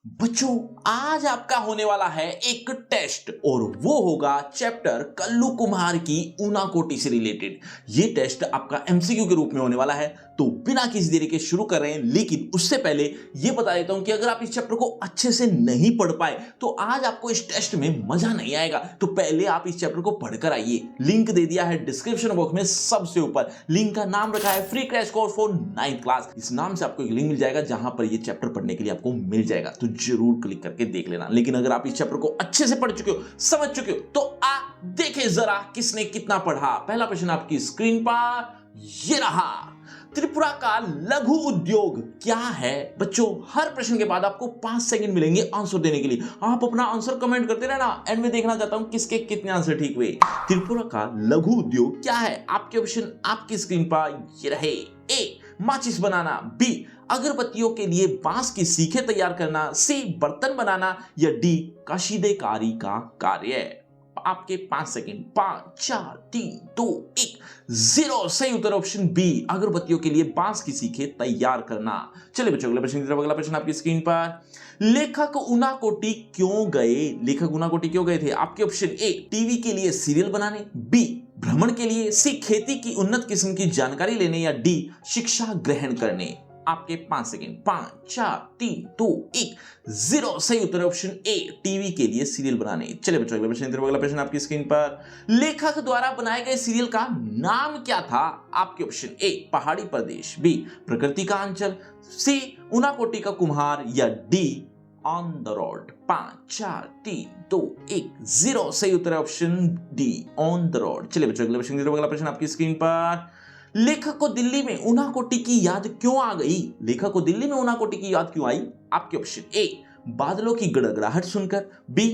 बच्चों, आज आपका होने वाला है एक टेस्ट और वो होगा चैप्टर कल्लू कुम्हार की ऊनाकोटी से रिलेटेड। ये टेस्ट आपका एमसीक्यू के रूप में होने वाला है, तो बिना किसी देरी के शुरू कर रहे हैं। लेकिन उससे पहले ये बता देता हूं कि अगर आप इस चैप्टर को अच्छे से नहीं पढ़ पाए तो आज आपको इस टेस्ट में मजा नहीं आएगा। तो पहले आप इस चैप्टर को पढ़कर आइए। लिंक दे दिया है डिस्क्रिप्शन बॉक्स में सबसे ऊपर। लिंक का नाम रखा है free crash course for 9th class. इस नाम से आपको एक लिंक मिल जाएगा जहां पर ये चैप्टर पढ़ने के लिए आपको मिल जाएगा, तो जरूर क्लिक करके देख लेना। लेकिन अगर आप इस चैप्टर को अच्छे से पढ़ चुके हो, समझ चुके हो, तो आ देखें जरा किसने कितना पढ़ा। पहला प्रश्न आपकी स्क्रीन पर ये रहा। त्रिपुरा का लघु उद्योग क्या है? बच्चों, हर प्रश्न के बाद आपको 5 सेकंड मिलेंगे आंसर देने के लिए। आप अपना आंसर कमेंट करते रहना, एंड में देखना चाहता हूं किसके कितने आंसर ठीक हुए। त्रिपुरा का लघु उद्योग क्या है? आपके ऑप्शन आपकी स्क्रीन पर ये रहे। ए, माचिस बनाना। बी, अगरबत्तियों के लिए बांस की सीखें तैयार करना। सी, बर्तन बनाना। या डी, कशीदेकारी का कार्य। आपके 5 सेकंड। 5 4 3 2 1 0। सही उत्तर ऑप्शन बी, अगरबत्तियों के लिए बांस की सीखें तैयार करना। चलिए बच्चों, अगला प्रश्न की तरफ। अगला प्रश्न आपकी स्क्रीन पर। लेखक ऊनाकोटी क्यों गए? लेखक ऊनाकोटी क्यों गए थे? आपके ऑप्शन ए, टीवी के लिए सीरियल बनाने। बी, भ्रमण के लिए। सी, खेती की उन्नत किस्म की जानकारी लेने। या डी, शिक्षा ग्रहण करने। आपके 5 सेकंड। 5 4 3 2 1 0। सही उत्तर ऑप्शन ए, टीवी के लिए सीरियल बनाने। चलिए बच्चों, अगला प्रश्न। अगला प्रश्न आपकी स्क्रीन पर। लेखक द्वारा बनाए गए सीरियल का नाम क्या था? आपके ऑप्शन ए, पहाड़ी प्रदेश। बी, प्रकृति का अंचल। सी, ऊनाकोटी का कुम्हार। या डी, ऑन द रोड। 5 4 3 2 1 0। सही उत्तर option D, on the road. चलिए बच्चों, अगला प्रश्न। अगला प्रश्न आपकी स्क्रीन पर। लेखक को दिल्ली में ऊनाकोटी की याद क्यों आ गई? लेखक को दिल्ली में ऊनाकोटी की याद क्यों आई? आपके ऑप्शन ए, बादलों की गड़गड़ाहट सुनकर। बी,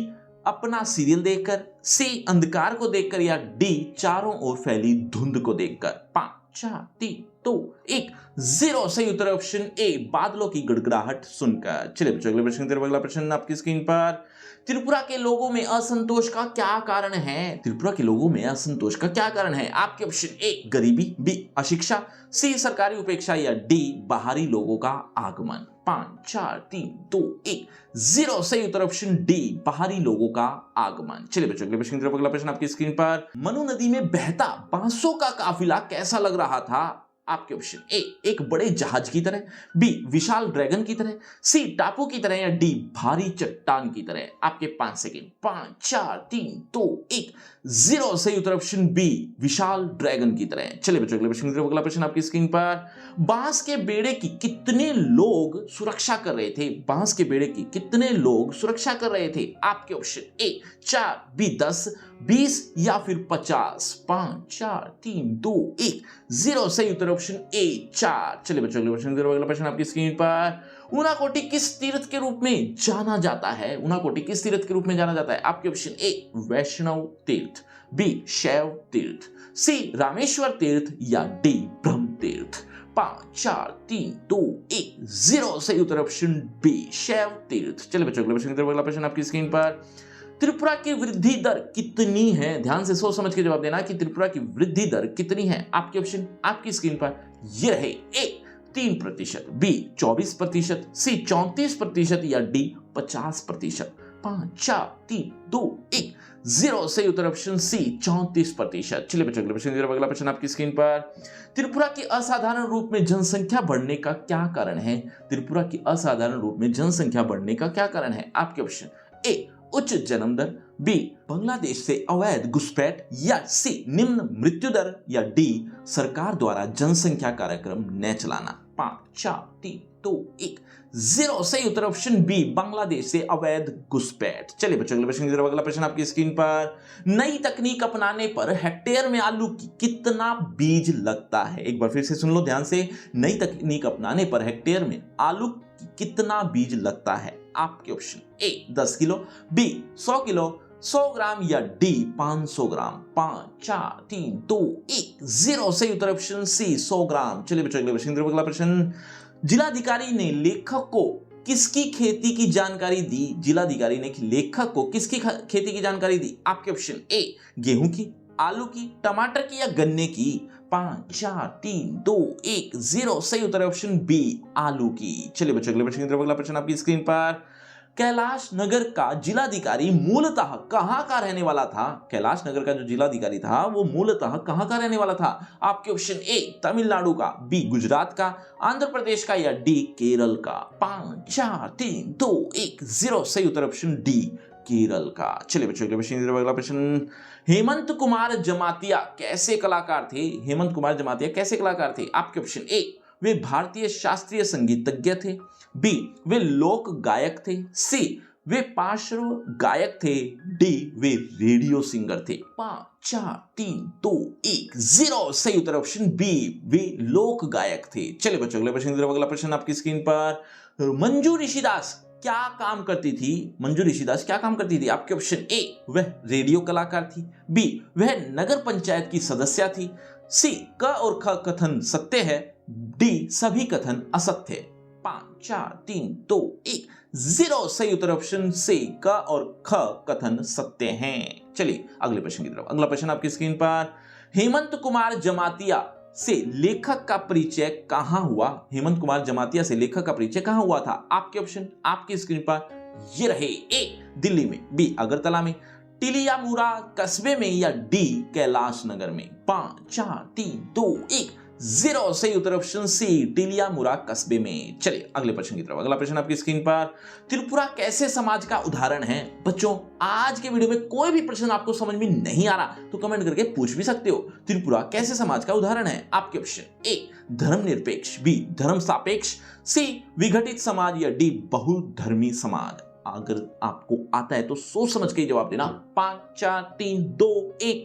अपना सीरियल देखकर। सी, अंधकार को देखकर। या डी, चारों ओर फैली धुंध को देखकर। 5 4 3 2 1 0। सही उत्तर ऑप्शन ए, बादलों की गड़गड़ाहट सुनकर। चलिए बच्चों, अगले प्रश्न। अगला प्रश्न आपकी स्क्रीन पर। त्रिपुरा के लोगों में असंतोष का क्या कारण है? त्रिपुरा के लोगों में असंतोष का क्या कारण है? आपके ऑप्शन ए, गरीबी। बी, अशिक्षा। सी, सरकारी उपेक्षा। या डी, बाहरी लोगों का आगमन। 5 4 3 2 1 0। सही उत्तर ऑप्शन डी, बाहरी लोगों का आगमन। चलिए बच्चों, अगले प्रश्न। अगला प्रश्न आपकी स्क्रीन पर। मनु नदी में बहता बांसों का काफिला कैसा लग रहा था? आपके ऑप्शन ए, एक बड़े जहाज की तरह। बी, विशाल ड्रैगन की तरह। सी, टापू की तरह। या डी, भारी चट्टान की तरह। आपके 5 सेकंड। 5 4 3 2 1 0। सही उत्तर ऑप्शन बी, विशाल ड्रैगन की तरह। चलिए बच्चों, अगला प्रश्न आपकी स्क्रीन पर। बांस के बेड़े की कितने लोग सुरक्षा कर रहे थे? बांस के बेड़े की कितने लोग सुरक्षा कर रहे थे? आपके ऑप्शन ए, 4। बी, 10 20 या फिर 50। 5 4 3 2 1 0। सही उत्तर ऑप्शन ए, 4। चलिए बच्चों, अगला प्रश्न आपकी स्क्रीन पर। ऊनाकोटी किस तीर्थ के रूप में जाना जाता है? ऊनाकोटी किस तीर्थ के रूप में जाना जाता है? आपके ऑप्शन ए, वैष्णव तीर्थ। बी, शैव तीर्थ। सी, रामेश्वर तीर्थ। या डी, ब्रह्म तीर्थ। 5 4 3 2 1 0। सही उत्तर ऑप्शन बी, शैव तीर्थ। चलिए बच्चों, अगला प्रश्न आपकी स्क्रीन पर। त्रिपुरा की वृद्धि दर कितनी है? ध्यान से सोच समझ के जवाब देना कि त्रिपुरा की वृद्धि दर कितनी है। आपके ऑप्शन आपकी स्क्रीन पर ये रहे। ए, 3%। बी, 24%। सी, 34%। या डी, 50%। 5 4 3 2 1 0। सही उत्तर ऑप्शन सी, 34%। चलिए बच्चों, अगला प्रश्न आपकी स्क्रीन पर। त्रिपुरा की असाधारण रूप में जनसंख्या बढ़ने का क्या कारण है? त्रिपुरा की असाधारण रूप में जनसंख्या बढ़ने का क्या कारण है? आपके ऑप्शन ए, उच्च जन्म दर। बी, बांग्लादेश से अवैध घुसपैठ। या सी, निम्न मृत्यु दर। या डी, सरकार द्वारा जनसंख्या कार्यक्रम न चलाना। 5 4 3 2 1 0। सही उत्तर ऑप्शन बी, बांग्लादेश से अवैध घुसपैठ। चलिए बच्चों, अगला प्रश्न आपकी स्क्रीन पर। नई तकनीक अपनाने पर हेक्टेयर में आलू की कितना बीज लगता है? एक बार फिर से सुन लो ध्यान से। नई तकनीक अपनाने पर हेक्टेयर में आलू की कितना बीज लगता है? आपके option A, 10 kilo. B, 100 kilo 100 gram. या डी, 500 ग्राम। 5 4 3 2 1 0। सही उत्तर ऑप्शन सी, 100 ग्राम। चलिए बच्चों, अगला प्रश्न। जिलाधिकारी ने लेखक को किसकी खेती की जानकारी दी? जिलाधिकारी ने लेखक को किसकी खेती की जानकारी दी? आपके ऑप्शन ए, गेहूं की। आलू की, टमाटर की। या गन्ने की। 5 4 3 2 1 0। सही उत्तर है ऑप्शन बी, आलू की। चलिए बच्चों, अगला प्रश्न आपकी स्क्रीन पर। कैलाश नगर का जिलाधिकारी मूलतः कहां का रहने वाला था? कैलाश नगर का जो जिलाधिकारी था वो मूलतः कहां का रहने वाला था? आपके ऑप्शन ए तमिलनाडु का, बी गुजरात का, आंध्र प्रदेश का या डी केरल का। 5 4 3 2 1 0 सही उत्तर ऑप्शन डी केरल का। चलिए बच्चों अगला प्रश्न, हेमंत कुमार जमातिया कैसे कलाकार थे? हेमंत कुमार जमातिया कैसे कलाकार थे? आपके ऑप्शन ए वे भारतीय शास्त्रीय संगीतज्ञ थे, बी वे लोक गायक थे, सी वे पार्श्व गायक थे, डी वे रेडियो सिंगर थे। 5 4 3 2 1 0 सही उत्तर ऑप्शन बी वे लोक गायक थे। चलिए बच्चों अगला प्रश्न आपकी स्क्रीन पर, मंजू ऋषिदास क्या काम करती थी? मंजू ऋषिदास क्या काम करती थी? आपके ऑप्शन ए वह रेडियो कलाकार थी, बी वह नगर पंचायत की सदस्य थी, सी क और ख कथन सत्य है, डी सभी कथन असत्य है। 5 4 3 2 1 0 सही उत्तर ऑप्शन सी क और ख कथन सत्य हैं। चलिए अगले प्रश्न की तरफ। अगला प्रश्न आपकी स्क्रीन पर, हेमंत कुमार जमातिया से लेखक का परिचय कहां हुआ? हेमंत कुमार जमातिया से लेखक का परिचय कहां हुआ था? आपके ऑप्शन आपकी स्क्रीन पर ये रहे, ए दिल्ली में, बी अगरतला में, टिलियामुरा कस्बे में या डी कैलाश नगर में। 5 4 3 2 1 0 सही उत्तर ऑप्शन सी टिलियामुरा कस्बे में। चलिए अगले प्रश्न की तरफ। अगला प्रश्न आपकी स्क्रीन पर, त्रिपुरा कैसे समाज का उदाहरण है? बच्चों आज के वीडियो में कोई भी प्रश्न आपको समझ में नहीं आ रहा तो कमेंट करके पूछ भी सकते हो। त्रिपुरा कैसे समाज का उदाहरण है? आपके ऑप्शन ए धर्मनिरपेक्ष, बी धर्म सापेक्ष, सी विघटित समाज या डी बहुधर्मी समाज। अगर आपको आता है तो सोच समझ के जवाब देना। 5 4 3 2 1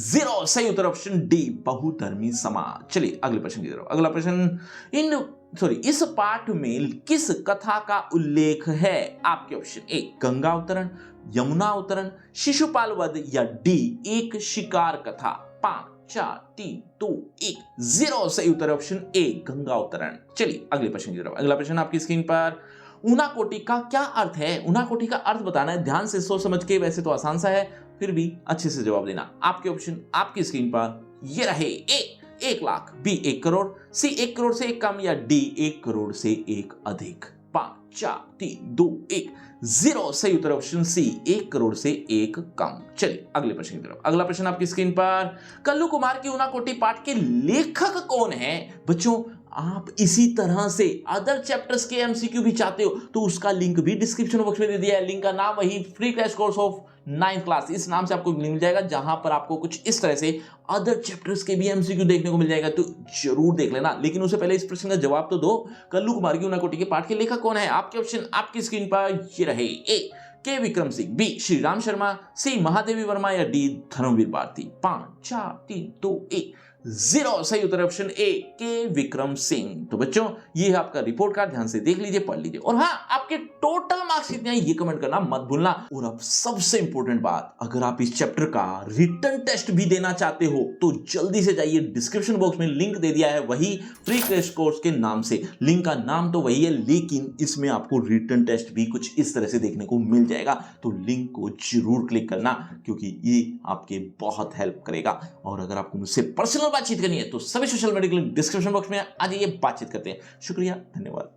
0 सही उत्तर ऑप्शन डी बहुधर्मी समाज। चलिए अगले प्रश्न की तरफ। अगला प्रश्न, इस पाठ में किस कथा का उल्लेख है? आपके ऑप्शन ए गंगा अवतरण, यमुना अवतरण, शिशुपाल वध या डी एक शिकार कथा। 5 4 3 2 1 0 सही उत्तर ऑप्शन ए गंगा अवतरण। चलिए अगले प्रश्न की तरफ। अगला प्रश्न आपकी स्क्रीन पर, ऊनाकोटी का क्या अर्थ है? ऊनाकोटी का अर्थ बताना है, ध्यान से सोच समझ के, वैसे तो आसान सा है फिर भी अच्छे से जवाब देना। आपके ऑप्शन आपकी स्क्रीन पर ये रहे, ए 1 लाख, बी 1 करोड़, सी 1 करोड़ से एक कम या डी 1 करोड़ से एक अधिक। 5 4 3 2 1 0 सही उत्तर ऑप्शन सी 1 करोड़ से एक कम। चलिए अगले प्रश्न की तरफ। अगला प्रश्न आपकी स्क्रीन पर, कल्लू कुमार की ऊनाकोटी पाठ के लेखक कौन है? बच्चों आप इसी तरह से अदर चैप्टर्स के एमसीक्यू भी चाहते हो तो उसका लिंक भी डिस्क्रिप्शन बॉक्स में दे दिया है। लिंक का नाम वही free crash course of 9th class, इस नाम से आपको मिल जाएगा, जहां पर आपको कुछ इस तरह से अदर चैप्टर्स के भी एमसीक्यू देखने को मिल जाएगा, तो जरूर देख लेना। लेकिन उससे पहले इस प्रश्न का जवाब तो दो, कल्लू कुमार की ऊनाकोटी के पाठ के लेखक कौन है? आपके ऑप्शन आपकी स्क्रीन पर ये रहे, ए के विक्रम सिंह, बी श्री राम शर्मा, सी महादेवी वर्मा या डी धर्मवीर भारती। 5 4 3 2 1 0 सही उत्तर ऑप्शन ए के विक्रम सिंह। तो बच्चों ये है आपका रिपोर्ट कार्ड, ध्यान से देख लीजिए, पढ़ लीजिए, और हाँ आपके टोटल मार्क्स कितने हैं ये कमेंट करना मत भूलना। और अब सबसे इंपॉर्टेंट बात, अगर आप इस चैप्टर का रिटन टेस्ट भी देना चाहते हो तो जल्दी से जाइए, डिस्क्रिप्शन बॉक्स में लिंक दे दिया है वही फ्री क्रैश कोर्स के नाम से। लिंक का नाम तो वही है लेकिन इसमें आपको रिटन टेस्ट भी कुछ इस तरह से देखने को मिल जाएगा, तो लिंक को जरूर क्लिक करना क्योंकि ये आपके बहुत हेल्प करेगा। और अगर आपको मुझसे पर्सनल बातचीत करनी है तो सभी सोशल मीडिया के लिंक डिस्क्रिप्शन बॉक्स में आ जाइए, बातचीत करते हैं। शुक्रिया, धन्यवाद।